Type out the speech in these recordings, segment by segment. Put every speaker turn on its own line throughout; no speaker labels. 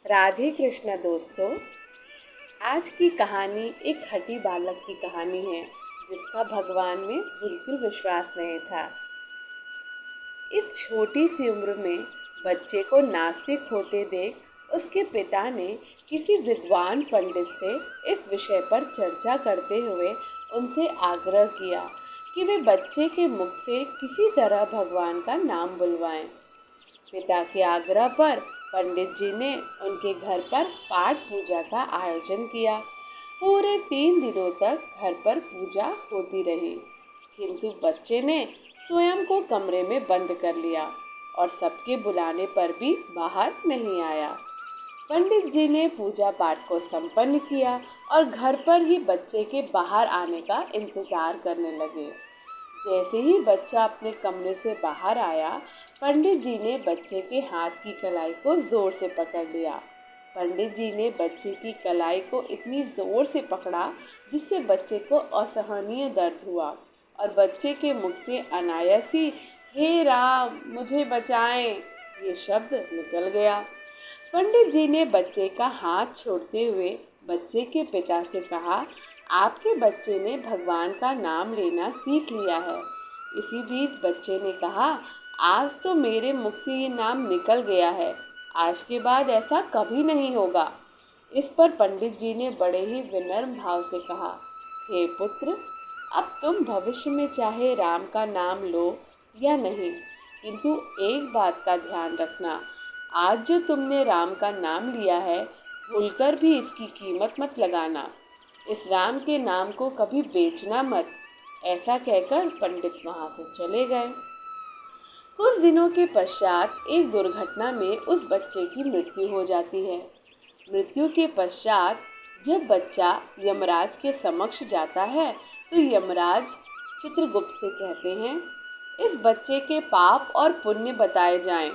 राधे कृष्ण दोस्तों। आज की कहानी एक हठी बालक की कहानी है जिसका भगवान में बिल्कुल विश्वास नहीं था। इस छोटी सी उम्र में बच्चे को नास्तिक होते देख उसके पिता ने किसी विद्वान पंडित से इस विषय पर चर्चा करते हुए उनसे आग्रह किया कि वे बच्चे के मुख से किसी तरह भगवान का नाम बुलवाएं। पिता के आग्रह पर पंडित जी ने उनके घर पर पाठ पूजा का आयोजन किया। पूरे 3 दिनों तक घर पर पूजा होती रही, किंतु बच्चे ने स्वयं को कमरे में बंद कर लिया और सबके बुलाने पर भी बाहर नहीं आया। पंडित जी ने पूजा पाठ को संपन्न किया और घर पर ही बच्चे के बाहर आने का इंतजार करने लगे। जैसे ही बच्चा अपने कमरे से बाहर आया, पंडित जी ने बच्चे के हाथ की कलाई को जोर से पकड़ लिया। पंडित जी ने बच्चे की कलाई को इतनी जोर से पकड़ा जिससे बच्चे को असहनीय दर्द हुआ और बच्चे के मुख से अनायास ही हे राम मुझे बचाएं ये शब्द निकल गया। पंडित जी ने बच्चे का हाथ छोड़ते हुए बच्चे के पिता से कहा, आपके बच्चे ने भगवान का नाम लेना सीख लिया है। इसी बीच बच्चे ने कहा, आज तो मेरे मुख से ये नाम निकल गया है, आज के बाद ऐसा कभी नहीं होगा। इस पर पंडित जी ने बड़े ही विनम्र भाव से कहा, हे पुत्र, अब तुम भविष्य में चाहे राम का नाम लो या नहीं, किंतु एक बात का ध्यान रखना, आज जो तुमने राम का नाम लिया है, भूलकर भी इसकी कीमत मत लगाना। इस राम के नाम को कभी बेचना मत। ऐसा कहकर पंडित वहां से चले गए। कुछ दिनों के पश्चात एक दुर्घटना में उस बच्चे की मृत्यु हो जाती है। मृत्यु के पश्चात जब बच्चा यमराज के समक्ष जाता है तो यमराज चित्रगुप्त से कहते हैं, इस बच्चे के पाप और पुण्य बताए जाएं।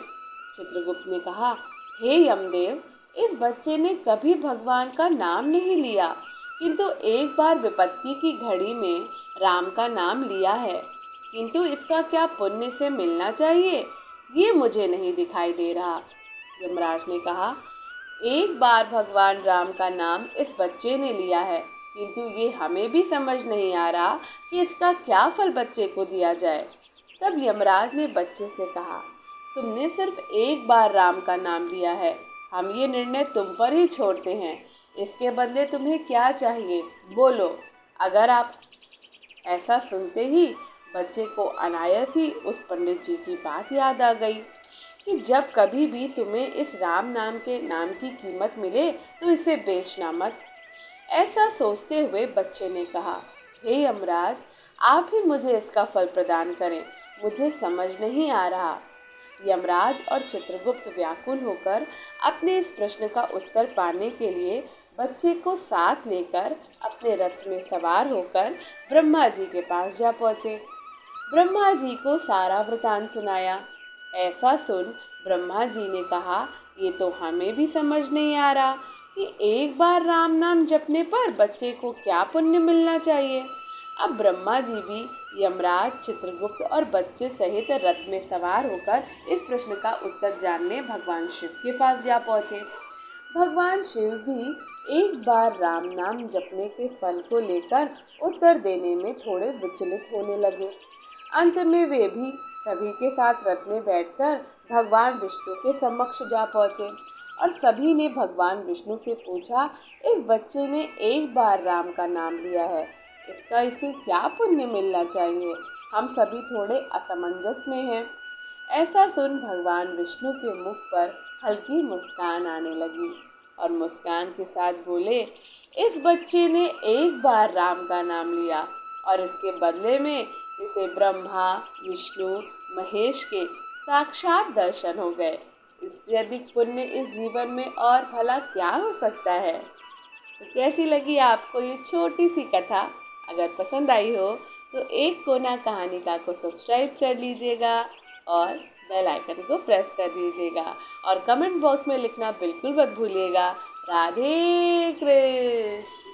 चित्रगुप्त ने कहा, हे यमदेव, इस बच्चे ने कभी भगवान का नाम नहीं लिया, किंतु एक बार विपत्ति की घड़ी में राम का नाम लिया है, किंतु इसका क्या पुण्य से मिलना चाहिए ये मुझे नहीं दिखाई दे रहा। यमराज ने कहा, एक बार भगवान राम का नाम इस बच्चे ने लिया है, किंतु ये हमें भी समझ नहीं आ रहा कि इसका क्या फल बच्चे को दिया जाए। तब यमराज ने बच्चे से कहा, तुमने सिर्फ एक बार राम का नाम लिया है, हम ये निर्णय तुम पर ही छोड़ते हैं। इसके बदले तुम्हें क्या चाहिए, बोलो। अगर आप ऐसा सुनते ही बच्चे को अनायास ही उस पंडित जी की बात याद आ गई कि जब कभी भी तुम्हें इस राम नाम के नाम की कीमत मिले तो इसे बेचना मत। ऐसा सोचते हुए बच्चे ने कहा, हे यमराज, आप ही मुझे इसका फल प्रदान करें, मुझे समझ नहीं आ रहा। यमराज और चित्रगुप्त व्याकुल होकर अपने इस प्रश्न का उत्तर पाने के लिए बच्चे को साथ लेकर अपने रथ में सवार होकर ब्रह्मा जी के पास जा पहुँचे। ब्रह्मा जी को सारा वृतांत सुनाया। ऐसा सुन ब्रह्मा जी ने कहा, ये तो हमें भी समझ नहीं आ रहा कि एक बार राम नाम जपने पर बच्चे को क्या पुण्य मिलना चाहिए। अब ब्रह्मा जी भी यमराज, चित्रगुप्त और बच्चे सहित रथ में सवार होकर इस प्रश्न का उत्तर जानने भगवान शिव के पास जा पहुँचे। भगवान शिव भी एक बार राम नाम जपने के फल को लेकर उत्तर देने में थोड़े विचलित होने लगे। अंत में वे भी सभी के साथ रथ में बैठकर भगवान विष्णु के समक्ष जा पहुँचे और सभी ने भगवान विष्णु से पूछा, इस बच्चे ने एक बार राम का नाम लिया है, इसका इसे क्या पुण्य मिलना चाहिए। हम सभी थोड़े असमंजस में हैं। ऐसा सुन भगवान विष्णु के मुख पर हल्की मुस्कान आने लगी और मुस्कान के साथ बोले, इस बच्चे ने एक बार राम का नाम लिया और इसके बदले में इसे ब्रह्मा, विष्णु, महेश के साक्षात दर्शन हो गए। इससे अधिक पुण्य इस जीवन में और भला क्या हो सकता है। तो कैसी लगी आपको ये छोटी सी कथा? अगर पसंद आई हो तो एक कोना कहानिका को सब्सक्राइब कर लीजिएगा और बेल आइकन को प्रेस कर दीजिएगा और कमेंट बॉक्स में लिखना बिल्कुल मत भूलिएगा। राधे कृष्ण।